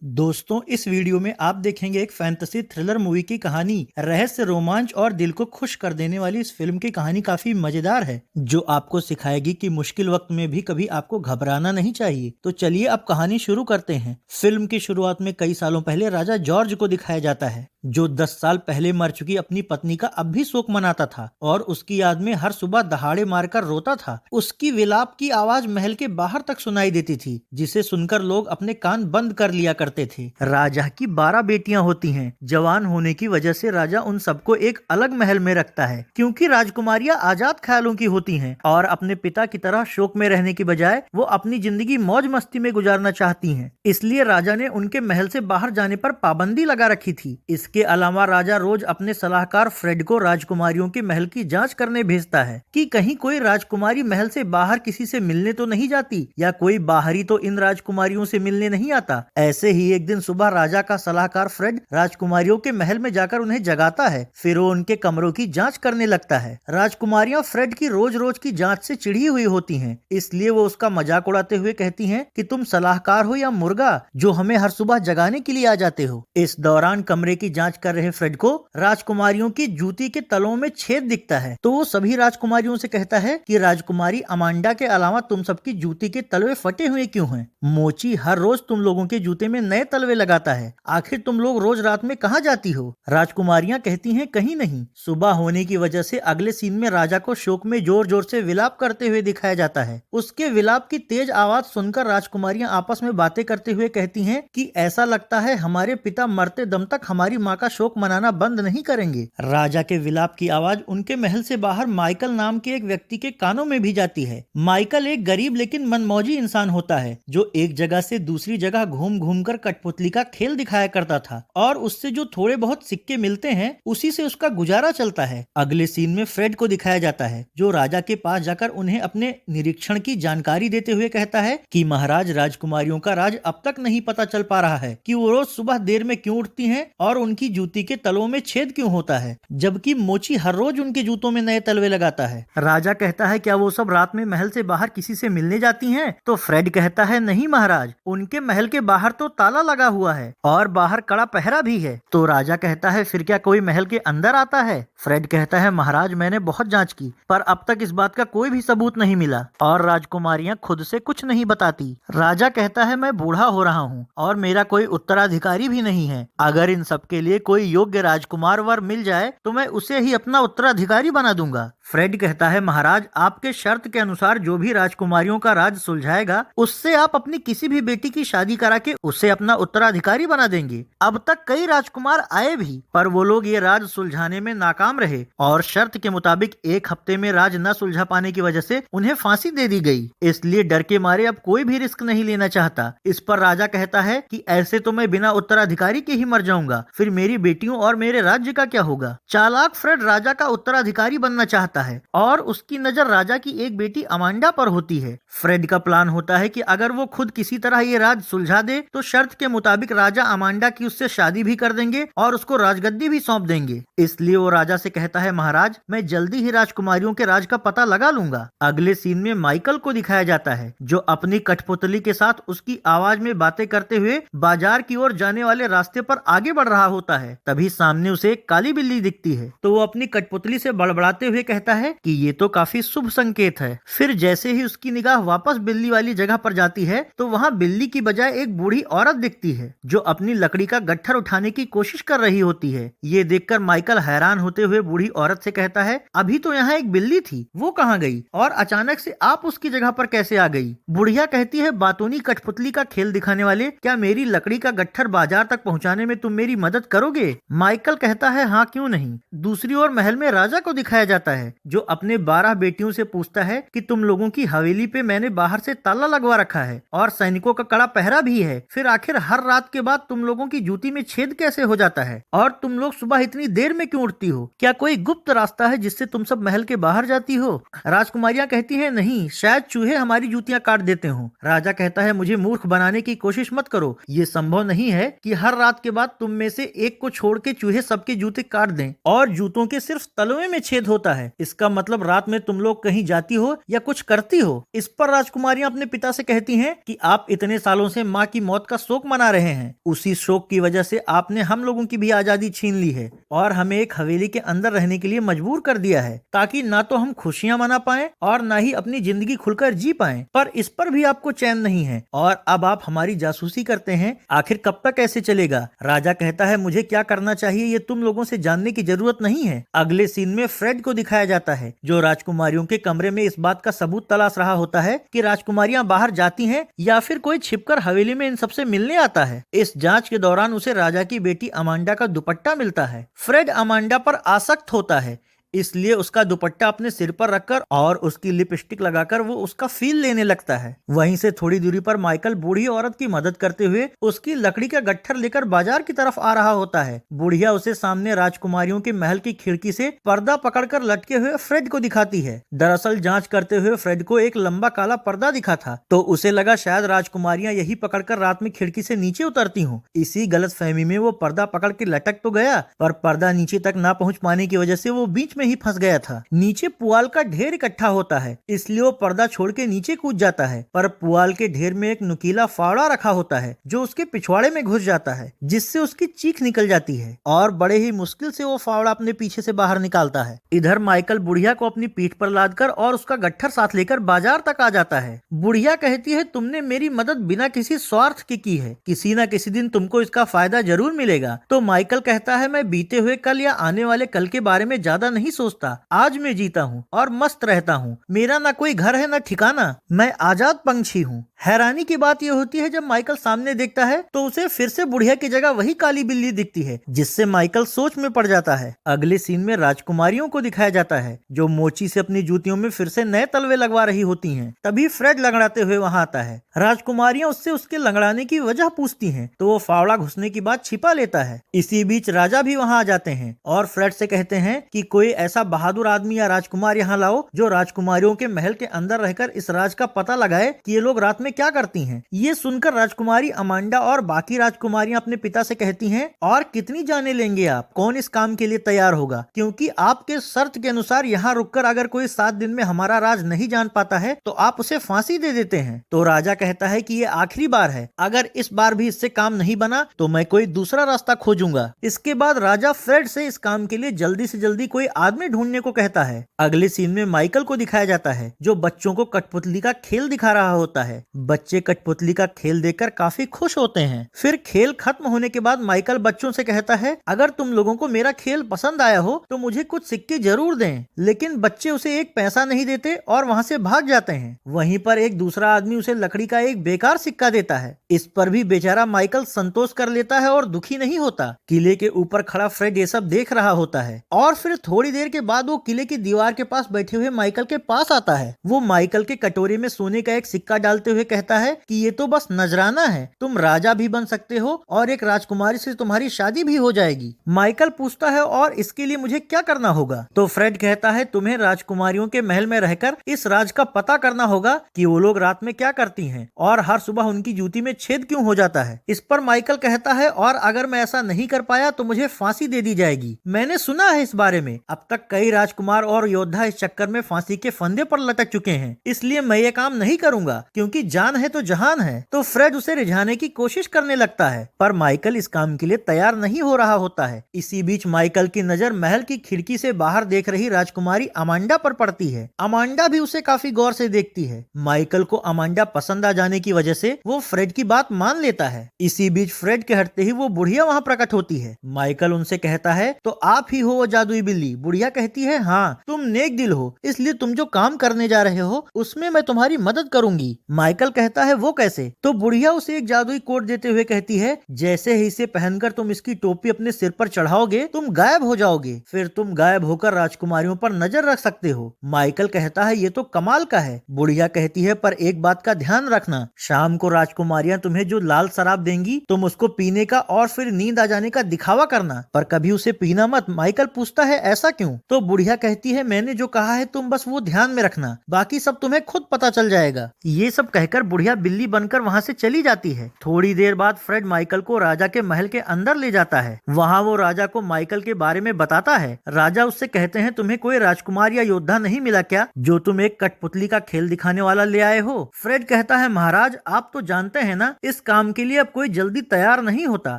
दोस्तों, इस वीडियो में आप देखेंगे एक फैंटेसी थ्रिलर मूवी की कहानी। रहस्य, रोमांच और दिल को खुश कर देने वाली इस फिल्म की कहानी काफी मजेदार है, जो आपको सिखाएगी कि मुश्किल वक्त में भी कभी आपको घबराना नहीं चाहिए। तो चलिए अब कहानी शुरू करते हैं। फिल्म की शुरुआत में कई सालों पहले राजा जॉर्ज को दिखाया जाता है, जो 10 साल पहले मर चुकी अपनी पत्नी का अब भी शोक मनाता था और उसकी याद में हर सुबह दहाड़े मारकर रोता था। उसकी विलाप की आवाज महल के बाहर तक सुनाई देती थी, जिसे सुनकर लोग अपने कान बंद कर लिया करते थे। राजा की 12 बेटियां होती हैं। जवान होने की वजह से राजा उन सबको एक अलग महल में रखता है, क्योंकि राजकुमारियां आजाद ख्यालों की होती हैं और अपने पिता की तरह शोक में रहने की बजाय वो अपनी जिंदगी मौज मस्ती में गुजारना चाहती हैं। इसलिए राजा ने उनके महल से बाहर जाने पर पाबंदी लगा रखी थी। इसके अलावा राजा रोज अपने सलाहकार फ्रेड को राजकुमारियों के महल की जांच करने भेजता है कि कहीं कोई राजकुमारी महल से बाहर किसी से मिलने तो नहीं जाती, या कोई बाहरी तो इन राजकुमारियों से मिलने नहीं आता। ऐसे ही एक दिन सुबह राजा का सलाहकार फ्रेड राजकुमारियों के महल में जाकर उन्हें जगाता है। फिर वो उनके कमरों की जांच करने लगता है। राजकुमारियां फ्रेड की रोज रोज की जांच से चिढ़ी हुई होती हैं, इसलिए वो उसका मजाक उड़ाते हुए कहती हैं कि तुम सलाहकार हो या मुर्गा जो हमें हर सुबह जगाने के लिए आ जाते हो। इस दौरान कमरे की जांच कर रहे फ्रेड को राजकुमारियों की जूती के तलों में छेद दिखता है, तो वो सभी राजकुमारियों से कहता है कि राजकुमारी अमांडा के अलावा तुम सबकी जूती के तलवे फटे हुए क्यों हैं? मोची हर रोज तुम लोगों के जूते में नए तलवे लगाता है। आखिर तुम लोग रोज रात में कहाँ जाती हो? राजकुमारियां कहती हैं कहीं नहीं। सुबह होने की वजह से अगले सीन में राजा को शोक में जोर जोर से विलाप करते हुए दिखाया जाता है। उसके विलाप की तेज आवाज सुनकर राजकुमारियां आपस में बातें करते हुए कहती हैं कि ऐसा लगता है हमारे पिता मरते दम तक हमारी माँ का शोक मनाना बंद नहीं करेंगे। राजा के विलाप की आवाज उनके महल से बाहर माइकल नाम के एक व्यक्ति के कानों में भी जाती है। माइकल एक गरीब लेकिन मनमौजी इंसान होता है, जो एक जगह से दूसरी जगह घूम घूम कर कठपुतली का खेल दिखाया करता था और उससे जो थोड़े बहुत सिक्के मिलते हैं उसी से उसका गुजारा चलता है। अगले सीन में फ्रेड को दिखाया जाता है, जो राजा के पास जाकर उन्हें अपने निरीक्षण की जानकारी देते हुए कहता है कि महाराज, राजकुमारियों का राज अब तक नहीं पता चल पा रहा है कि वो रोज सुबह देर में क्यों उठती हैं और उनकी जूती के तलों में छेद क्यों होता है, जबकि मोची हर रोज उनके जूतों में नए तलवे लगाता है। राजा कहता है क्या वो सब रात में महल से बाहर किसी से मिलने जाती हैं? तो फ्रेड कहता है नहीं महाराज, उनके महल के बाहर तो ताला लगा हुआ है और बाहर कड़ा पहरा भी है। तो राजा कहता है फिर क्या कोई महल के अंदर आता है? फ्रेड कहता है महाराज, मैंने बहुत जांच की पर अब तक इस बात का कोई भी सबूत नहीं मिला और राजकुमारियां खुद से कुछ नहीं बताती। राजा कहता है मैं बूढ़ा हो रहा हूँ और मेरा कोई उत्तराधिकारी भी नहीं है। अगर इन सब के लिए कोई योग्य राजकुमार वर मिल जाए तो मैं उसे ही अपना उत्तराधिकारी बना दूंगा। फ्रेड कहता है महाराज, आपके शर्त के अनुसार जो भी राजकुमारियों का राज सुलझाएगा उससे आप अपनी किसी भी बेटी की शादी करा के उसे अपना उत्तराधिकारी बना देंगे। अब तक कई राजकुमार आए भी, पर वो लोग ये राज सुलझाने में नाकाम रहे और शर्त के मुताबिक एक हफ्ते में राज न सुलझा पाने की वजह से उन्हें फांसी दे दी गई। इसलिए डर के मारे अब कोई भी रिस्क नहीं लेना चाहता। इस पर राजा कहता है कि ऐसे तो मैं बिना उत्तराधिकारी के ही मर जाऊंगा, फिर मेरी बेटियों और मेरे राज्य का क्या होगा? चालाक फ्रेड राजा का उत्तराधिकारी बनना चाहता है और उसकी नजर राजा की एक बेटी अमांडा पर होती है। फ्रेड का प्लान होता है कि अगर वो खुद किसी तरह ये राज सुलझा दे तो शर्त के मुताबिक राजा अमांडा की उससे शादी भी कर देंगे और उसको राजगद्दी भी सौंप देंगे। इसलिए वो राजा से कहता है महाराज, मैं जल्दी ही राजकुमारियों के राज का पता लगा लूंगा। अगले सीन में माइकल को दिखाया जाता है, जो अपनी कठपुतली के साथ उसकी आवाज में बातें करते हुए बाजार की ओर जाने वाले रास्ते पर आगे बढ़ रहा होता है। तभी सामने उसे एक काली बिल्ली दिखती है, तो वो अपनी कठपुतली से बड़बड़ाते हुए कहता है कि ये तो काफी शुभ संकेत है। फिर जैसे ही उसकी निगाह वापस बिल्ली वाली जगह पर जाती है तो वहाँ बिल्ली की बजाय एक बूढ़ी औरत दिखती है, जो अपनी लकड़ी का गट्ठर उठाने की कोशिश कर रही होती है। ये देखकर माइकल हैरान होते हुए बूढ़ी औरत से कहता है अभी तो यहाँ एक बिल्ली थी, वो कहाँ गई और अचानक से आप उसकी जगह पर कैसे आ गई? बुढ़िया कहती है बातूनी कठपुतली का खेल दिखाने वाले, क्या मेरी लकड़ी का गट्ठर बाजार तक पहुँचाने में तुम मेरी मदद करोगे? माइकल कहता है हाँ क्यों नहीं। दूसरी ओर महल में राजा को दिखाया जाता है, जो अपने 12 बेटियों से पूछता है कि तुम लोगों की हवेली पे मैंने बाहर से ताला लगवा रखा है और सैनिकों का कड़ा पहरा भी है, फिर आखिर हर रात के बाद तुम लोगों की जूती में छेद कैसे हो जाता है और तुम लोग सुबह इतनी देर में क्यों उठती हो? क्या कोई गुप्त रास्ता है जिससे तुम सब महल के बाहर जाती हो? राजकुमारियां कहती हैं नहीं, शायद चूहे हमारी जूतियां काट देते हो। राजा कहता है मुझे मूर्ख बनाने की कोशिश मत करो, ये संभव नहीं है कि हर रात के बाद तुम में से एक को छोड़ के चूहे सबके जूते काट दें और जूतों के सिर्फ तलवे में छेद होता है। इसका मतलब रात में तुम लोग कहीं जाती हो या कुछ करती हो। इस पर राजकुमारियां अपने पिता से कहती हैं कि आप इतने सालों से माँ की मौत का शोक मना रहे हैं, उसी शोक की वजह से आपने हम लोगों की भी आजादी छीन ली है और हमें एक हवेली के अंदर रहने के लिए मजबूर कर दिया है, ताकि ना तो हम खुशियां मना पाएं और ना ही अपनी जिंदगी खुलकर जी पाएं। पर इस पर भी आपको चैन नहीं है और अब आप हमारी जासूसी करते हैं। आखिर कब तक ऐसे चलेगा? राजा कहता है, मुझे क्या करना चाहिए ये तुम लोगों से जानने की जरूरत नहीं है। अगले सीन में फ्रेड को दिखाया जाता है, जो राजकुमारियों के कमरे में इस बात का सबूत तलाश रहा होता है कि राजकुमारियां बाहर जाती हैं या फिर कोई छिपकर हवेली में इन सबसे मिलने आता है। इस जांच के दौरान उसे राजा की बेटी अमांडा का दुपट्टा मिलता है। फ्रेड अमांडा पर आसक्त होता है, इसलिए उसका दुपट्टा अपने सिर पर रखकर और उसकी लिपस्टिक लगाकर वो उसका फील लेने लगता है। वहीं से थोड़ी दूरी पर माइकल बूढ़ी औरत की मदद करते हुए उसकी लकड़ी का गट्ठर लेकर बाजार की तरफ आ रहा होता है। बुढ़िया उसे सामने राजकुमारियों के महल की खिड़की से पर्दा पकड़कर लटके हुए फ्रेड को दिखाती है। दरअसल जांच करते हुए फ्रेड को एक लंबा काला पर्दा दिखा था, तो उसे लगा शायद राजकुमारियां यही पकड़कर रात में खिड़की से नीचे उतरती हूँ। इसी गलतफहमी में वो पर्दा पकड़ के लटक तो गया, पर पर्दा नीचे तक ना पहुँच पाने की वजह से वो बीच में ही फंस गया था। नीचे पुआल का ढेर इकट्ठा होता है, इसलिए वो पर्दा छोड़ के नीचे कूद जाता है, पर पुआल के ढेर में एक नुकीला फावड़ा रखा होता है जो उसके पिछवाड़े में घुस जाता है, जिससे उसकी चीख निकल जाती है और बड़े ही मुश्किल से वो फावड़ा अपने पीछे से बाहर निकालता है। इधर माइकल बुढ़िया को अपनी पीठ पर लादकर और उसका गट्ठर साथ लेकर बाजार तक आ जाता है। बुढ़िया कहती है, तुमने मेरी मदद बिना किसी स्वार्थ की की है, किसी न किसी दिन तुमको इसका फायदा जरूर मिलेगा। तो माइकल कहता है, मैं बीते हुए कल या आने वाले कल के बारे में ज्यादा नहीं सोचता, आज मैं जीता हूँ और मस्त रहता हूँ। मेरा ना कोई घर है ना ठिकाना, मैं आजाद पंछी हूँ। हैरानी की बात यह होती है, जब माइकल सामने देखता है तो उसे फिर से बुढ़िया की जगह वही काली बिल्ली दिखती है, जिससे माइकल सोच में पड़ जाता है। अगले सीन में राजकुमारियों को दिखाया जाता है, जो मोची से अपनी जूतियों में फिर से नए तलवे लगवा रही होती हैं। तभी फ्रेड लंगड़ाते हुए वहां आता है। राजकुमारियां उससे उसके लंगड़ाने की वजह पूछती हैं, तो वो फावड़ा घुसने की बात छिपा लेता है। इसी बीच राजा भी वहां आ जाते हैं और फ्रेड से कहते हैं कि कोई ऐसा बहादुर आदमी या राजकुमार यहाँ लाओ जो राजकुमारियों के महल के अंदर रहकर इस राज का पता लगाए कि ये लोग रात में क्या करती हैं। ये सुनकर राजकुमारी अमांडा और बाकी राजकुमारियां अपने पिता से कहती हैं, और कितनी जाने लेंगे आप, कौन इस काम के लिए तैयार होगा, क्योंकि आपके शर्त के अनुसार यहाँ रुककर अगर कोई 7 दिन में हमारा राज नहीं जान पाता है तो आप उसे फांसी दे देते हैं। तो राजा कहता है कि ये आखिरी बार है, अगर इस बार भी इससे काम नहीं बना तो मैं कोई दूसरा रास्ता खोजूंगा। इसके बाद राजा फ्रेड से इस काम के लिए जल्दी से जल्दी कोई आदमी ढूंढने को कहता है। अगले सीन में माइकल को दिखाया जाता है, जो बच्चों को कठपुतली का खेल दिखा रहा होता है। बच्चे कठपुतली का खेल देखकर काफी खुश होते हैं। फिर खेल खत्म होने के बाद माइकल बच्चों से कहता है, अगर तुम लोगों को मेरा खेल पसंद आया हो तो मुझे कुछ सिक्के जरूर दें। लेकिन बच्चे उसे एक पैसा नहीं देते और वहाँ से भाग जाते हैं। वहीं पर एक दूसरा आदमी उसे लकड़ी का एक बेकार सिक्का देता है। इस पर भी बेचारा माइकल संतोष कर लेता है और दुखी नहीं होता। किले के ऊपर खड़ा फ्रेड ये सब देख रहा होता है और फिर थोड़ी देर के बाद वो किले की दीवार के पास बैठे हुए माइकल के पास आता है। वो माइकल के कटोरे में सोने का एक सिक्का डालते हुए कहता है कि ये तो बस नजराना है, तुम राजा भी बन सकते हो और एक राजकुमारी से तुम्हारी शादी भी हो जाएगी। माइकल पूछता है, और इसके लिए मुझे क्या करना होगा? तो फ्रेड कहता है, तुम्हें राजकुमारियों के महल में रहकर इस राज का पता करना होगा कि वो लोग रात में क्या करती हैं और हर सुबह उनकी जूती में छेद क्यों हो जाता है। इस पर माइकल कहता है, और अगर मैं ऐसा नहीं कर पाया तो मुझे फांसी दे दी जाएगी। मैंने सुना है इस बारे में, अब तक कई राजकुमार और योद्धा इस चक्कर में फांसी के फंदे पर लटक चुके हैं, इसलिए मैं ये काम नहीं करूंगा, क्योंकि जान है तो जहान है। तो फ्रेड उसे रिझाने की कोशिश करने लगता है, पर माइकल इस काम के लिए तैयार नहीं हो रहा होता है। इसी बीच माइकल की नजर महल की खिड़की से बाहर देख रही राजकुमारी अमांडा पर पड़ती है। अमांडा भी उसे काफी गौर से देखती है। माइकल को अमांडा पसंद आ जाने की वजह से वो फ्रेड की बात मान लेता है। इसी बीच फ्रेड के हटते ही वो बुढ़िया वहाँ प्रकट होती है। माइकल उनसे कहता है, तो आप ही हो वो जादुई बिल्ली? बुढ़िया कहती है, हाँ, तुम नेक दिल हो, इसलिए तुम जो काम करने जा रहे हो उसमें मैं तुम्हारी मदद करूंगी। माइकल कहता है, वो कैसे? तो बुढ़िया उसे एक जादुई कोट देते हुए कहती है, जैसे ही इसे पहनकर तुम इसकी टोपी अपने सिर पर चढ़ाओगे तुम गायब हो जाओगे, फिर तुम गायब होकर राजकुमारियों पर नजर रख सकते हो। माइकल कहता है, ये तो कमाल का है। बुढ़िया कहती है, पर एक बात का ध्यान रखना, शाम को राजकुमारियां तुम्हें जो लाल शराब देंगी तुम उसको पीने का और फिर नींद आ जाने का दिखावा करना, पर कभी उसे पीना मत। माइकल पूछता है, ऐसा क्यों? तो बुढ़िया कहती है, मैंने जो कहा है तुम बस वो ध्यान में रखना, बाकी सब तुम्हें खुद पता चल जाएगा। ये सब कहकर कहकर बुढ़िया बिल्ली बनकर वहाँ से चली जाती है। थोड़ी देर बाद फ्रेड माइकल को राजा के महल के अंदर ले जाता है। वहाँ वो राजा को माइकल के बारे में बताता है। राजा उससे कहते हैं, तुम्हें कोई राजकुमार या योद्धा नहीं मिला क्या, जो तुम एक कठपुतली का खेल दिखाने वाला ले आए हो? फ्रेड कहता है, महाराज आप तो जानते हैं ना, इस काम के लिए अब कोई जल्दी तैयार नहीं होता,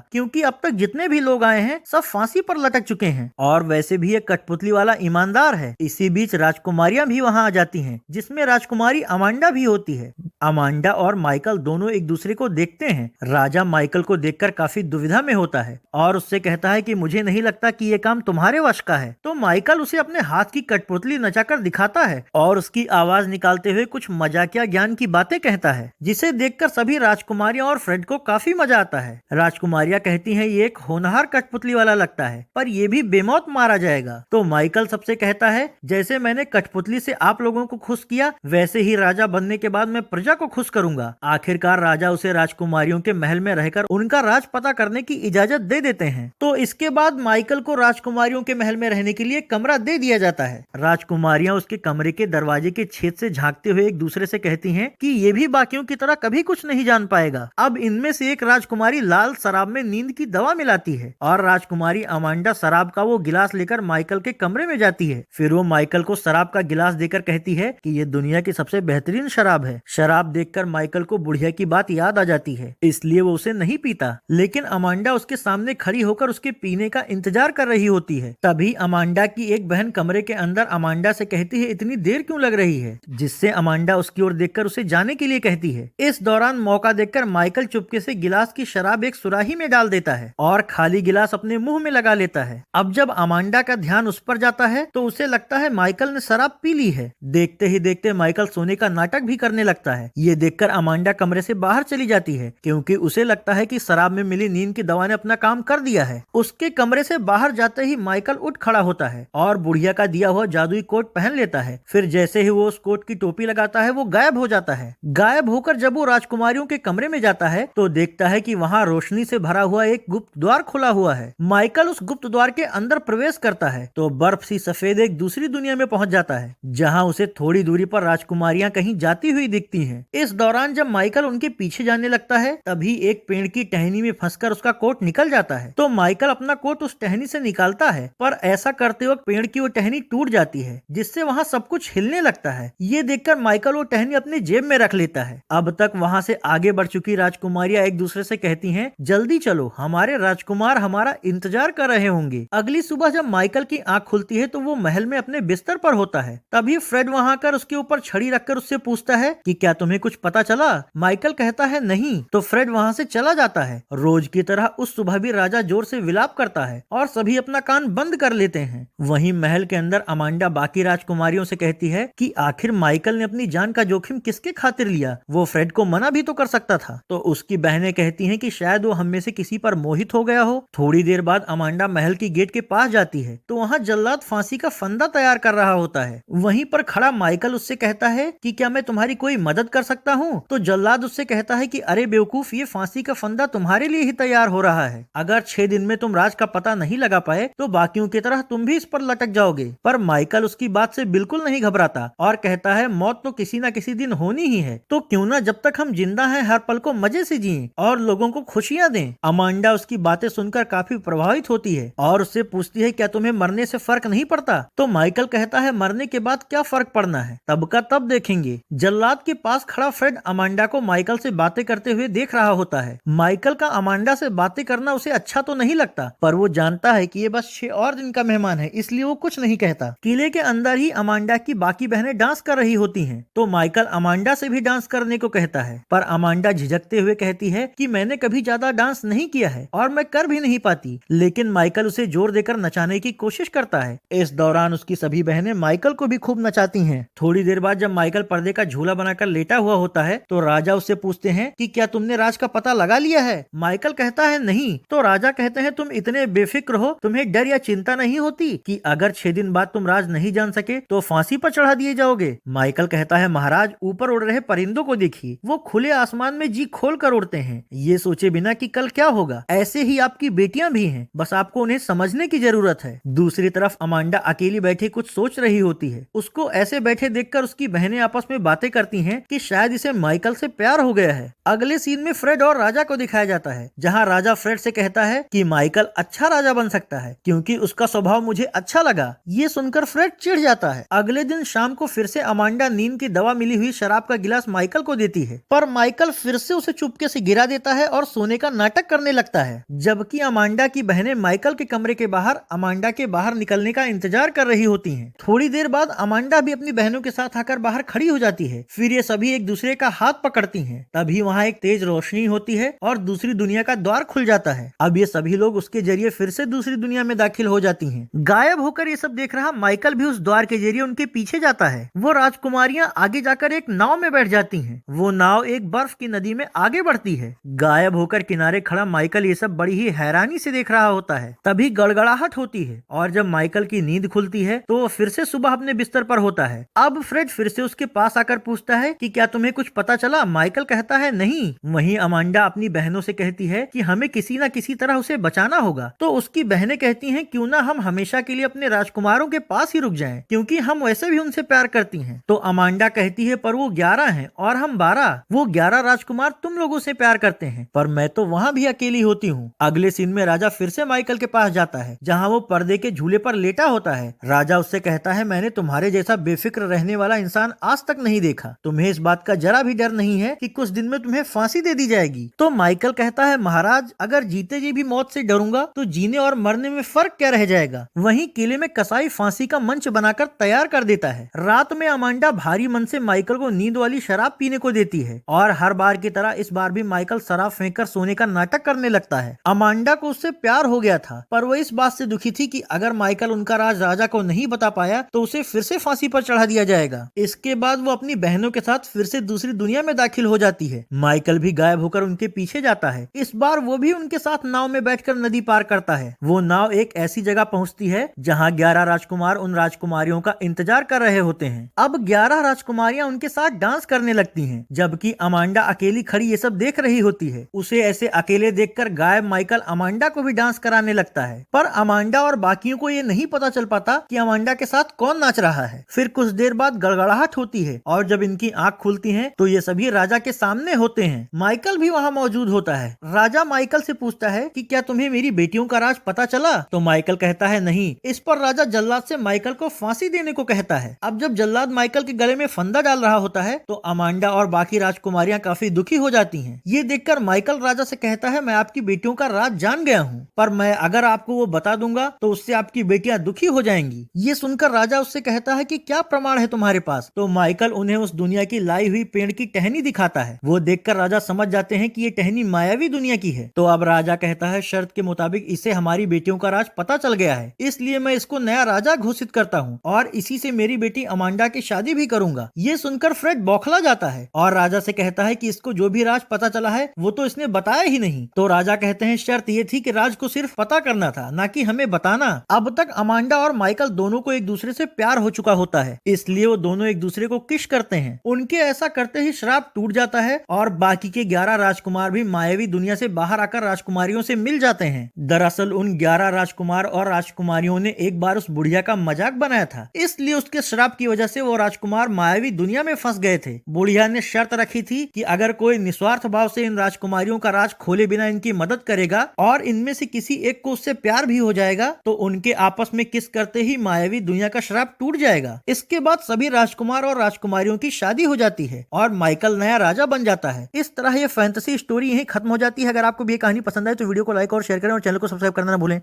क्योंकि अब तक जितने भी लोग आए हैं सब फांसी पर लटक चुके हैं, और वैसे भी एक कठपुतली वाला ईमानदार है। इसी बीच राजकुमारियां भी वहां आ जाती हैं, जिसमें राजकुमारी अमांडा भी होती है। अमांडा और माइकल दोनों एक दूसरे को देखते हैं। राजा माइकल को देखकर काफी दुविधा में होता है और उससे कहता है कि मुझे नहीं लगता कि ये काम तुम्हारे वश का है। तो माइकल उसे अपने हाथ की कठपुतली नचाकर दिखाता है और उसकी आवाज निकालते हुए कुछ मजाकिया ज्ञान की बातें कहता है, जिसे देखकर सभी राजकुमारियां और फ्रेड को काफी मजा आता है। राजकुमारियां कहती हैं, ये एक होनहार कठपुतली वाला लगता है, पर ये भी बेमौत मारा जाएगा। तो माइकल सबसे कहता है, जैसे मैंने कठपुतली से आप लोगों को खुश किया, वैसे ही राजा बनने के बाद मैं प्रजा को खुश करूंगा। आखिरकार राजा उसे राजकुमारियों के महल में रहकर उनका राज पता करने की इजाजत दे देते हैं। तो इसके बाद माइकल को राजकुमारियों के महल में रहने के लिए कमरा दे दिया जाता है। राजकुमारियां उसके कमरे के दरवाजे के छेद से झांकते हुए एक दूसरे से कहती हैं कि ये भी बाकियों की तरह कभी कुछ नहीं जान पाएगा। अब इनमें से एक राजकुमारी लाल शराब में नींद की दवा मिलाती है और राजकुमारी अमांडा शराब का वो गिलास लेकर माइकल के कमरे में जाती है। फिर वो माइकल को शराब का गिलास देकर कहती है कि ये दुनिया की सबसे बेहतरीन शराब है। शराब देखकर माइकल को बुढ़िया की बात याद आ जाती है, इसलिए वो उसे नहीं पीता, लेकिन अमांडा उसके सामने खड़ी होकर उसके पीने का इंतजार कर रही होती है। तभी अमांडा की एक बहन कमरे के अंदर अमांडा से कहती है, इतनी देर क्यों लग रही है, जिससे अमांडा उसकी ओर देखकर उसे जाने के लिए कहती है। इस दौरान मौका देखकर माइकल चुपके से गिलास की शराब एक सुराही में डाल देता है और खाली गिलास अपने मुंह में लगा लेता है। अब जब अमांडा का ध्यान उस पर जाता है तो उसे लगता है माइकल ने शराब पी ली है। देखते ही देखते माइकल सोने का नाटक भी करने लगता है। ये देखकर अमांडा कमरे से बाहर चली जाती है, क्योंकि उसे लगता है कि शराब में मिली नींद की दवा ने अपना काम कर दिया है। उसके कमरे से बाहर जाते ही माइकल उठ खड़ा होता है और बुढ़िया का दिया हुआ जादुई कोट पहन लेता है। फिर जैसे ही वो उस कोट की टोपी लगाता है, वो गायब हो जाता है। गायब होकर जब वो राजकुमारियों के कमरे में जाता है तो देखता है कि वहाँ रोशनी से भरा हुआ एक गुप्त द्वार खुला हुआ है। माइकल उस गुप्त द्वार के अंदर प्रवेश करता है तो बर्फ सी सफेद एक दूसरी दुनिया में पहुंच जाता है, जहां उसे थोड़ी दूरी पर राजकुमारियां कहीं जाती हुई दिखती हैं। इस दौरान जब माइकल उनके पीछे जाने लगता है, तभी एक पेड़ की टहनी में फंसकर उसका कोट निकल जाता है। तो माइकल अपना कोट उस टहनी से निकालता है, पर ऐसा करते वक्त पेड़ की वो टहनी टूट जाती है, जिससे वहाँ सब कुछ हिलने लगता है। ये देखकर माइकल वो टहनी अपनी जेब में रख लेता है। अब तक वहाँ से आगे बढ़ चुकी राजकुमारियां एक दूसरे से कहती हैं, जल्दी चलो, हमारे राजकुमार हमारा इंतजार कर रहे होंगे। अगली सुबह जब माइकल की आंख खुलती है तो वो महल में अपने बिस्तर पर होता है। तभी फ्रेड वहाँ आकर उसके ऊपर छड़ी रखकर उससे पूछता है कि क्या तुम्हें कुछ पता चला? माइकल कहता है नहीं। तो फ्रेड वहाँ से चला जाता है। रोज की तरह उस सुबह भी राजा जोर से विलाप करता है और सभी अपना कान बंद कर लेते हैं। वहीं महल के अंदर अमांडा बाकी राजकुमारियों से कहती है कि आखिर माइकल ने अपनी जान का जोखिम किसके खातिर लिया? वो फ्रेड को मना भी तो कर सकता था। तो उसकी बहनें कहती हैं कि शायद वो हम में से किसी पर मोहित हो गया हो। थोड़ी देर बाद अमांडा महल की गेट के पास जाती है तो वहाँ जल्लाद फांसी का फंदा तैयार कर रहा होता है। वहीं पर खड़ा माइकल उससे कहता है कि क्या मैं तुम्हारी कोई मदद कर सकता हूँ? तो जल्लाद उससे कहता है कि अरे बेवकूफ, ये फांसी का फंदा तुम्हारे लिए ही तैयार हो रहा है। अगर 6 दिन में तुम राज का पता नहीं लगा पाए तो बाकियों की तरह तुम भी इस पर लटक जाओगे। पर माइकल उसकी बात से बिल्कुल नहीं घबराता और कहता है, मौत तो किसी न किसी दिन होनी ही है, तो क्यों ना जब तक हम जिंदा हैं हर पल को मजे से जिएं और लोगों को खुशियां दें। अमांडा उसकी बातें सुनकर काफी प्रभावित होती है और उससे पूछती है, क्या तुम्हें मरने से फर्क नहीं पड़ता? तो माइकल कहता है, मरने के बाद क्या फर्क पड़ना है, तब का तब देखेंगे। जल्लाद के पास खड़ा फ्रेड अमांडा को माइकल से बातें करते हुए देख रहा होता है। माइकल का अमांडा से बातें करना उसे अच्छा तो नहीं लगता, पर वो जानता है कि ये बस 6 और दिन का मेहमान है, इसलिए वो कुछ नहीं कहता। किले के अंदर ही अमांडा की बाकी बहनें डांस कर रही होती हैं, तो माइकल अमांडा से भी डांस करने को कहता है, पर अमांडा झिझकते हुए कहती है कि मैंने कभी ज्यादा डांस नहीं किया है और मैं कर भी नहीं पाती। लेकिन माइकल उसे जोर देकर नचाने की कोशिश करता है। इस दौरान उसकी सभी बहनें माइकल को भी खूब नचाती हैं। थोड़ी देर बाद जब माइकल पर्दे का झूला बनाकर लेटा हुआ होता है तो राजा उससे पूछते हैं कि क्या तुमने राज का पता लगा लिया है? माइकल कहता है नहीं। तो राजा कहते हैं, तुम इतने बेफिक्र हो, तुम्हें डर या चिंता नहीं होती कि अगर 6 दिन बाद तुम राज नहीं जान सके तो फांसी पर चढ़ा दिए जाओगे? माइकल कहता है, महाराज ऊपर उड़ रहे परिंदों को देखिए, वो खुले आसमान में जी खोल कर उड़ते हैं, ये सोचे बिना कि कल क्या होगा। ऐसे ही आपकी बेटियां भी हैं, बस आपको उन्हें समझने की जरूरत है। दूसरी तरफ अमांडा अकेली बैठी कुछ सोच रही होती है। उसको ऐसे बैठे देखकर उसकी बहनें आपस में बातें करती हैं कि शायद इसे माइकल से प्यार हो गया है। अगले सीन में फ्रेड और राजा को दिखाया जाता है, जहाँ राजा फ्रेड से कहता है कि माइकल अच्छा राजा बन सकता है क्योंकि उसका स्वभाव मुझे अच्छा लगा। ये सुनकर फ्रेड चिढ़ जाता है। अगले दिन शाम को फिर से अमांडा नींद की दवा मिली हुई शराब का गिलास माइकल को देती है, पर माइकल फिर से उसे चुपके से गिरा देता है और सोने का नाटक करने लगता है। जबकि अमांडा की बहनें माइकल के कमरे के बाहर अमांडा के बाहर निकलने का इंतजार कर रही होती हैं। थोड़ी देर बाद अमांडा भी अपनी बहनों के साथ आकर बाहर खड़ी हो जाती है। फिर ये सभी एक दूसरे का हाथ पकड़ती हैं। तभी वहाँ एक तेज रोशनी होती है और दूसरी दुनिया का द्वार खुल जाता है। अब ये सभी लोग उसके जरिए फिर से दूसरी दुनिया में दाखिल हो जाती हैं। गायब होकर ये सब देख रहा माइकल भी उस द्वार के जरिए उनके पीछे जाता है। वो राजकुमारियां आगे जाकर एक नाव में बैठ जाती हैं। वो नाव एक बर्फ की नदी में आगे बढ़ती है। गायब होकर किनारे खड़ा माइकल ये सब बड़ी ही हैरानी से देख रहा होता है। तभी गड़गड़ाहट होती है और जब माइकल की नींद खुलती है तो वो फिर से सुबह अपने बिस्तर पर होता है। अब फ्रेड फिर से उसके पास आकर पूछता है कि क्या तुम्हें कुछ पता चला? माइकल कहता है नहीं। वहीं अमांडा अपनी बहनों से कहती है कि हमें किसी न किसी तरह उसे बचाना होगा। तो उसकी बहनें कहती हैं क्यों ना हम हमेशा के लिए अपने राजकुमारों के पास ही रुक जाएं, क्योंकि हम वैसे भी उनसे प्यार करती हैं। तो अमांडा कहती है पर वो 11 हैं और हम 12। वो 11 राजकुमार तुम लोगों से प्यार करते हैं, पर मैं तो वहाँ भी अकेली होती हूँ। अगले सीन में राजा फिर से माइकल के पास जाता है, जहाँ वो पर्दे के झूले पर लेटा होता है। राजा उससे कहता है मैंने तुम्हारे जैसा बेफिक्र रहने वाला इंसान आज तक नहीं देखा। तुम्हें इस बात का जरा भी डर नहीं है कि कुछ दिन में तुम्हें फांसी दे दी जाएगी। तो माइकल कहता है महाराज, अगर जीते जी भी मौत से डरूंगा तो जीने और मरने में फर्क क्या रह जाएगा। वहीं किले में कसाई फांसी का मंच बनाकर तैयार कर देता है। रात में अमांडा भारी मन से माइकल को नींद वाली शराब पीने को देती है और हर बार की तरह इस बार भी माइकल शराब फेंककर सोने का नाटक करने लगता है। अमांडा को उससे प्यार हो गया था, पर वो इस बात से दुखी थी कि अगर माइकल उनका राज राजा को नहीं बता पाया तो उसे फिर से फांसी पर चढ़ा दिया जाएगा। इसके बाद वो अपनी बहनों के साथ फिर से दूसरी दुनिया में दाखिल हो जाती है। माइकल भी गायब होकर उनके पीछे जाता है। इस बार वो भी उनके साथ नाव में बैठकर नदी पार करता है। वो नाव एक ऐसी जगह पहुंचती है जहां 11 राजकुमार उन राजकुमारियों का इंतजार कर रहे होते हैं। अब 11 राजकुमारियां उनके साथ डांस करने लगती हैं, जबकि अमांडा अकेली खड़ी ये सब देख रही होती है। उसे ऐसे अकेले देखकर गायब माइकल अमांडा को भी डांस कराने लगता है, पर अमांडा और बाकियों को ये नहीं पता चल पाता कि अमांडा के साथ कौन नाच रहा है। फिर कुछ देर बाद गड़गड़ाहट होती है और जब इनकी आंख खुलती है तो ये सभी राजा के सामने होते हैं। माइकल भी वहाँ मौजूद होता है। राजा माइकल से पूछता है कि क्या तुम्हें मेरी बेटियों का राज पता चला? तो माइकल कहता है नहीं। इस पर राजा जल्लाद से माइकल को फांसी देने को कहता है। अब जब जल्लाद माइकल के गले में फंदा डाल रहा होता है तो अमांडा और बाकी राजकुमारियां काफी दुखी हो जाती हैं। ये देखकर माइकल राजा से कहता है मैं आपकी बेटियों का राज जान गया हूँ, पर मैं अगर आपको वो बता दूंगा तो उससे आपकी बेटियां दुखी हो जाएंगी। ये सुनकर राजा उससे कहता है कि क्या प्रमाण है तुम्हारे पास? तो माइकल उन्हें उस दुनिया की लाई हुई पेड़ की टहनी दिखाता है। वो देखकर राजा समझ जाते हैं कि ये टहनी मायावी दुनिया की है। तो अब राजा कहता है शर्त के मुताबिक इसे हमारी बेटियों का राज पता चल गया है, इसलिए मैं इसको नया राजा घोषित करता हूँ और इसी से मेरी बेटी अमांडा की शादी भी करूंगा। ये सुनकर फ्रेड बौखला जाता है और राजा से कहता है कि इसको जो भी राज पता चला है वो तो इसने बताया ही नहीं। तो राजा कहते हैं शर्त ये थी कि राज को सिर्फ पता करना था, ना कि हमें बताना। अब तक अमांडा और माइकल दोनों को एक दूसरे से प्यार हो चुका होता है, इसलिए वो दोनों एक दूसरे को किस करते हैं। उनके ऐसा करते ही श्राप टूट जाता है और बाकी के 11 राजकुमार भी मायावी दुनिया से बाहर आकर राजकुमारियों से मिल जाते हैं। दरअसल उन 11 राजकुमार और राजकुमारियों ने एक बार उस बुढ़िया का मजाक बनाया था, इसलिए उसके श्राप की वजह से वो राजकुमार मायावी दुनिया में फंस गए थे। बुढ़िया ने शर्त रखी थी कि अगर कोई निस्वार्थ भाव से इन राजकुमारियों का राज खोले बिना इनकी मदद करेगा और इनमें से किसी एक को उससे प्यार भी हो जाएगा तो उनके आपस में किस करते ही मायावी दुनिया का श्राप टूट जाएगा। इसके बाद सभी राजकुमार और राजकुमारियों की शादी हो जाती है और माइकल नया राजा बन जाता है। इस तरह ये फैंटेसी स्टोरी यहीं खत्म हो जाती है। अगर आपको भी ये कहानी पसंद आए तो वीडियो को लाइक और शेयर करें और चैनल को सब्सक्राइब करना ना भूलें।